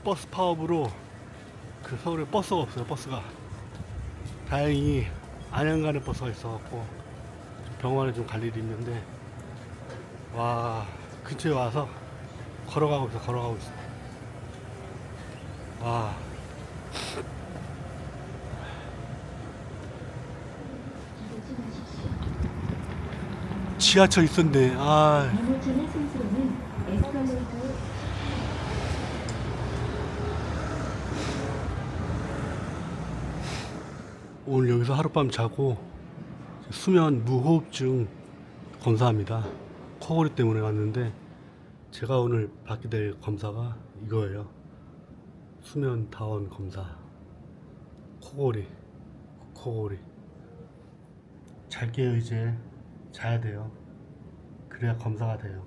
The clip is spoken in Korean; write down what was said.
버스 파업으로 그 서울에 버스가 없어요. 버스가 다행히 안양 가는 버스가 있어갖고 병원에 좀 갈 일이 있는데, 와, 근처에 와서 걸어가고 있어. 와, 지하철 있었네. 아, 이모천의 순수로는 에스컬레이터 오늘 여기서 하룻밤 자고 수면 무호흡증 검사합니다. 코골이 때문에 왔는데, 제가 오늘 받게 될 검사가 이거예요. 수면 다원 검사. 코골이. 잘게요, 이제. 자야 돼요. 그래야 검사가 돼요.